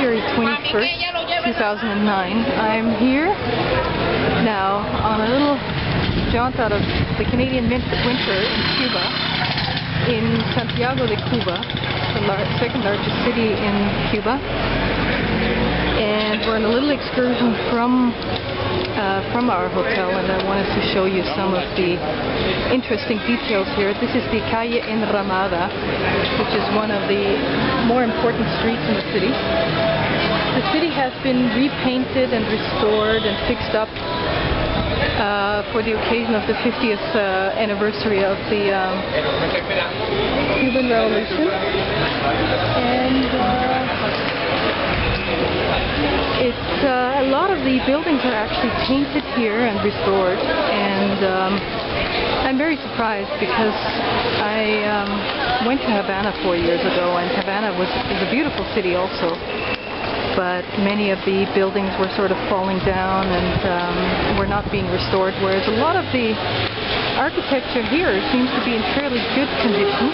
February 21st, 2009. I'm here now on a little jaunt out of the Canadian winter in Cuba, in Santiago de Cuba, the second largest city in Cuba. And we're on a little excursion from our hotel, and I wanted to show you some of the interesting details here. This is the Calle Enramada, which is one of the more important streets in the city. The city has been repainted and restored and fixed up for the occasion of the 50th anniversary of the Cuban Revolution. And a lot of the buildings are actually painted here and restored, and I'm very surprised because I went to Havana 4 years ago, and Havana is a beautiful city also, but many of the buildings were sort of falling down and were not being restored, whereas a lot of the architecture here seems to be in fairly good condition.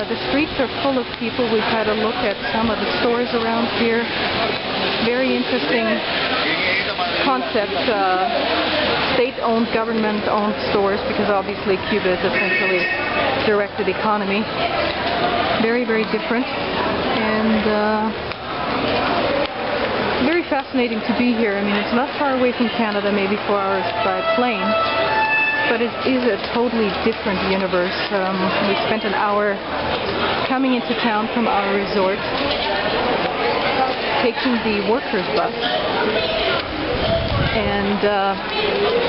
The streets are full of people. We've had a look at some of the stores around here. Very interesting concept, state-owned, government-owned stores, because obviously Cuba is essentially a directed economy. Very, very different, and very fascinating to be here. I mean, it's not far away from Canada, maybe 4 hours by plane, but it is a totally different universe. We spent an hour coming into town from our resort, taking the workers' bus, and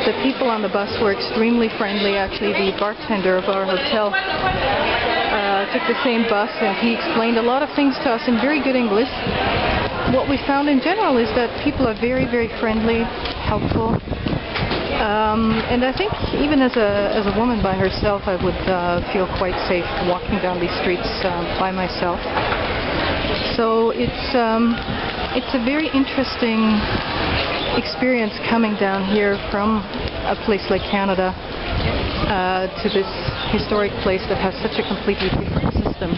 the people on the bus were extremely friendly. Actually, the bartender of our hotel took the same bus, and he explained a lot of things to us in very good English. What we found in general is that people are very, very friendly, helpful. And I think even as a woman by herself, I would feel quite safe walking down these streets by myself. So it's a very interesting experience coming down here from a place like Canada to this historic place that has such a completely different system.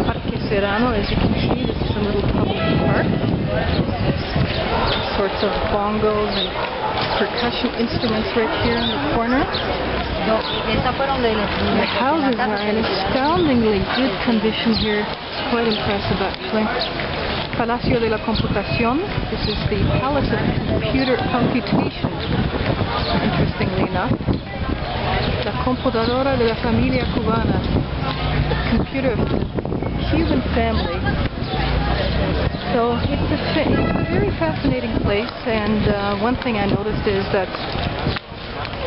Parque Serrano, as you can see, this is a little public park. Sorts of bongos and percussion instruments right here in the corner. The houses are in astoundingly good condition here. It's quite impressive, actually. Palacio de la Computación. This is the Palace of Computation, interestingly enough. La Computadora de la Familia Cubana, the computer of the Cuban family. So it's a very fascinating place, and one thing I noticed is that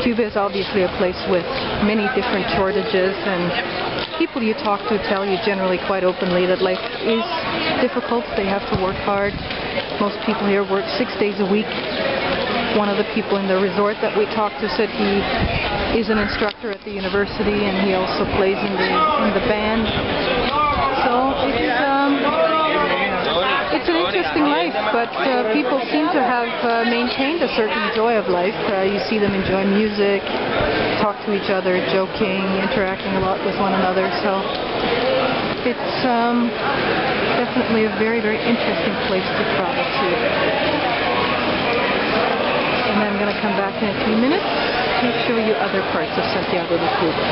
Cuba is obviously a place with many different shortages, and people you talk to tell you generally quite openly that life is difficult. They have to work hard. Most people here work 6 days a week. One of the people in the resort that we talked to said he is an instructor at the university, and he also plays in the band. So it's an interesting life, but people seem to have maintained a certain joy of life. You see them enjoy music, talk to each other, joking, interacting a lot with one another. So it's definitely a very, very interesting place to travel to. And I'm going to come back in a few minutes to show you other parts of Santiago de Cuba.